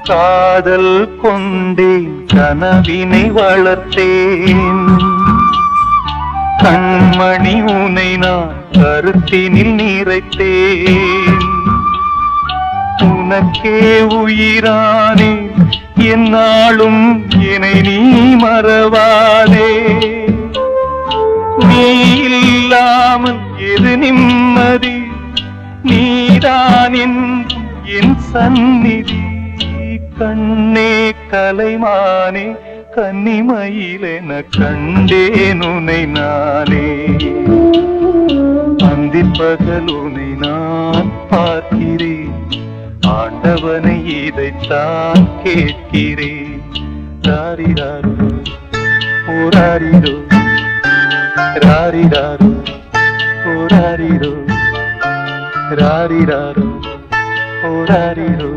காதல் கொண்டேன் கனவினை வளர்த்தேன் கண்மணி உனை நான் கருத்தினில் நிறைத்தேன் உனக்கே உயிரானே என்னாலும் என்னை நீ மறவாதே நீ இல்லாமல் எது நிம்மதி நீதான் என் சந்நிதி கண்ணே கலைமானே கன்னிமயிலென கண்டேன் உனை நானே அந்திப்பகல் உனை நான் பார்க்கிறேன் ஆண்டவனை இதைத்தான் கேட்கிறேன் ராரிராரோ ஓராரிரோ ராரிராரோ ஓராரிரோ ராரிராரோ ஓராரிரோ